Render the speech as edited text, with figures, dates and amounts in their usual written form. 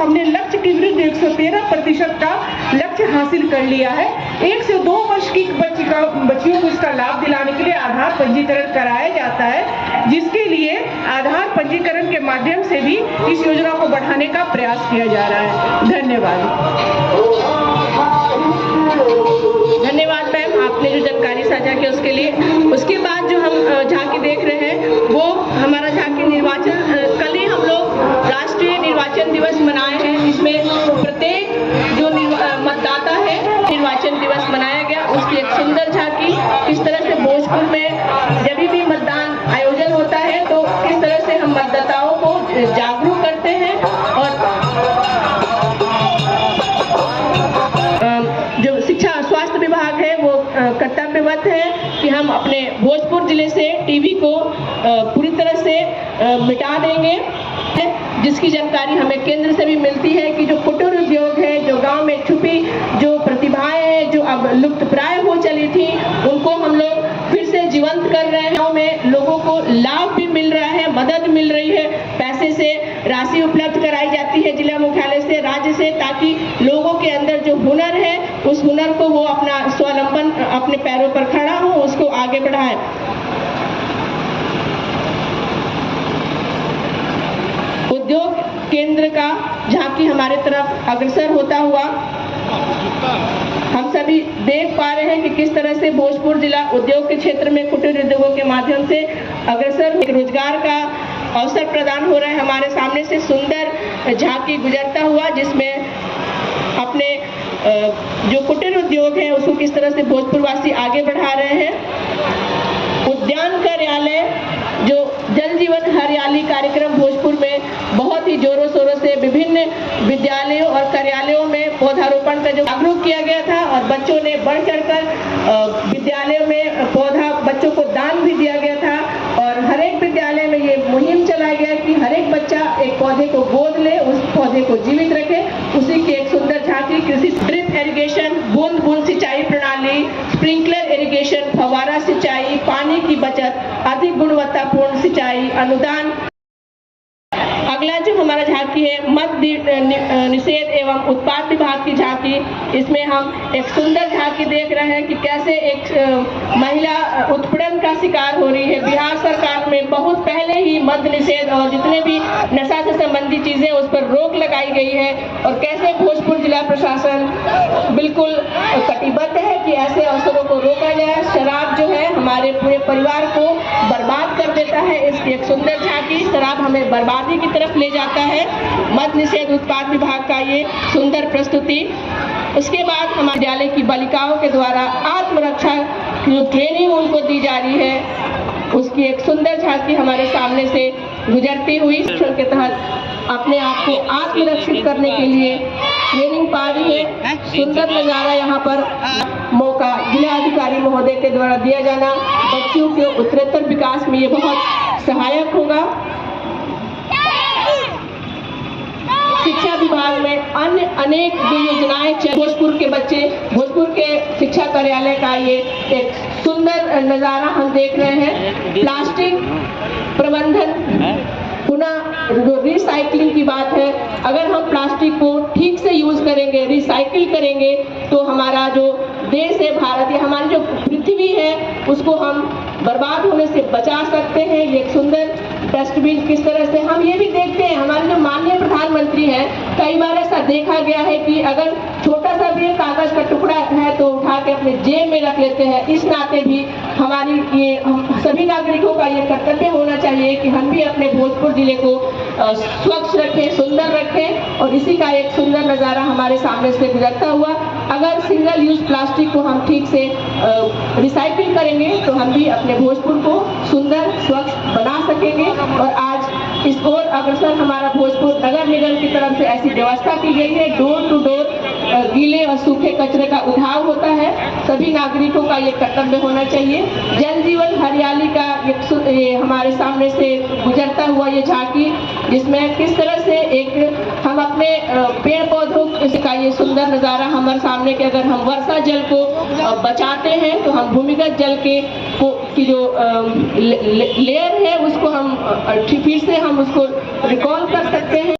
हमने लक्ष्य के विरुद्ध 113% का लक्ष्य हासिल कर लिया है। 1 से 2 वर्ष की बच्चियों को इसका लाभ दिलाने के लिए आधार पंजीकरण कराया जाता है, जिसके लिए आधार पंजीकरण के माध्यम से भी इस योजना को बढ़ाने का प्रयास किया जा रहा है। धन्यवाद मैम, आपने जो जानकारी साझा की उसके लिए। उसके बाद जो हम झांकी देख रहे हैं वो हमारा झांकी निर्वाचन, कल ही हम लोग राष्ट्रीय निर्वाचन दिवस मनाए हैं, जिसमें प्रत्येक जो मतदाता है निर्वाचन दिवस मनाया गया। उसकी एक सुंदर झांकी, किस तरह से भोजपुर में जब भी मतदान आयोजन होता है तो किस तरह से हम मतदाताओं को जागरूक करते हैं और जो शिक्षा स्वास्थ्य विभाग है वो कर्तव्यवत है कि हम अपने भोजपुर जिले से टीबी को पूरी तरह से मिटा देंगे, जिसकी जानकारी हमें केंद्र से भी मिलती है कि जो कुटीर उद्योग है, जो गांव में छुपी जो प्रतिभाएं हैं जो अब लुप्त प्राय हो चली थी, उनको हम लोग फिर से जीवंत कर रहे हैं। गांव में लोगों को लाभ भी मिल रहा है, मदद मिल रही है, पैसे से राशि उपलब्ध कराई जाती है जिला मुख्यालय से, राज्य से, ताकि लोगों के अंदर जो हुनर है उस हुनर को वो अपना स्वावलंबन अपने पैरों पर खड़ा हो, उसको आगे बढ़ाए। उद्योग केंद्र का झांकी हमारे तरफ अग्रसर होता हुआ हम सभी देख पा रहे हैं कि किस तरह से भोजपुर जिला उद्योग के क्षेत्र में कुटीर उद्योगों के माध्यम से अग्रसर रोजगार का अवसर प्रदान हो रहा है। हमारे सामने से सुंदर झांकी गुजरता हुआ, जिसमें अपने जो कुटीर उद्योग है उसको किस तरह से भोजपुर वासी आगे बढ़ा रहे हैं। उद्यान कार्यालय जो जल जीवन हरियाली कार्यक्रम भोजपुर में बहुत ही जोरों शोरों से विभिन्न विद्यालयों और कार्यालयों में पौधारोपण का जो जागरूक किया गया था और बच्चों ने बढ़ चढ़कर विद्यालयों में पौधा बच्चों को दान भी दिया गया था और हर एक विद्यालय में ये मुहिम चलाया गया कि हर एक बच्चा एक पौधे को गोद ले, उस पौधे को जीवित रखे। उसी की एक सुंदर झांकी कृषि ड्रिप इरिगेशन, बूंद बूंद सिंचाई प्रणाली, स्प्रिंकलर इरिगेशन, फव्वारा सिंचाई, पानी की बचत, अधिक गुणवत्तापूर्ण सिंचाई अनुदान। अगला जो हमारा झांकी है मद्य निषेध एवं उत्पाद विभाग की झांकी। इसमें हम एक सुंदर झांकी देख रहे हैं कि कैसे एक महिला उत्पीड़न का शिकार हो रही है। बिहार सरकार में बहुत पहले ही मद्य निषेध और जितने भी नशा से संबंधित चीजें उस पर रोक लगाई गई है और कैसे भोजपुर जिला प्रशासन बिल्कुल कटिबद्ध है कि ऐसे अवसरों को रोका जाए। शराब जो है हमारे पूरे परिवार को बर्बाद कर देता है। इसकी एक सुंदर झांकी, शराब हमें बर्बादी की तरफ ले जाता है। मद्य निषेध उत्पाद विभाग का ये सुंदर प्रस्तुति। उसके बाद हमारे विद्यालय की बालिकाओं के द्वारा आत्मरक्षा की जो ट्रेनिंग उनको दी जा रही है, उसकी एक सुंदर झांकी हमारे सामने से गुजरती हुई शिक्षण के तहत अपने आप को आत्मरक्षित करने के लिए ट्रेनिंग पा रही है। सुंदर नजारा यहाँ पर मौका जिला अधिकारी महोदय के द्वारा दिया जाना बच्चों के उत्तरोत्तर विकास में ये बहुत सहायक होगा। शिक्षा विभाग में अन्य अनेक जो योजनाएं भोजपुर के बच्चे, भोजपुर के शिक्षा कार्यालय का ये एक सुंदर नजारा हम देख रहे हैं। प्लास्टिक प्रबंधन, पुनः जो रिसाइकलिंग की बात है, अगर हम प्लास्टिक को ठीक से यूज करेंगे, रिसाइकिल करेंगे तो हमारा जो देश है भारत या हमारी जो पृथ्वी है उसको हम बर्बाद होने से बचा सकते हैं। ये एक सुंदर डस्टबिन किस तरह से हम ये भी देखते हैं, हमारे जो माननीय प्रधानमंत्री हैं, कई बार ऐसा देखा गया है कि अगर छोटा सा भी कागज का टुकड़ा है तो उठा के अपने जेब में रख लेते हैं। इस नाते भी हमारी ये हम सभी नागरिकों का ये कर्तव्य होना चाहिए कि हम भी अपने भोजपुर जिले को स्वच्छ रखें, सुंदर रखें। और इसी का एक सुंदर नज़ारा हमारे सामने से गुजरता हुआ, अगर सिंगल यूज प्लास्टिक को हम ठीक से रिसाइकिल करेंगे तो हम भी अपने भोजपुर को सुंदर स्वच्छ बना सकेंगे। और आज इस ओर अग्रसर हमारा भोजपुर नगर निगम की तरफ से ऐसी व्यवस्था की गई है, डोर टू डोर गीले और सूखे कचरे का उठाव होता है। सभी नागरिकों का ये कर्तव्य होना चाहिए। जल जीवन हरियाली का ये हमारे सामने से गुजरता हुआ ये झांकी, जिसमें किस तरह से एक हम अपने पेड़ पौधों का ये सुंदर नज़ारा हमारे सामने के, अगर हम वर्षा जल को बचाते हैं तो हम भूमिगत जल की जो लेयर है उसको हम फिर से हम उसको रिकॉल कर सकते हैं।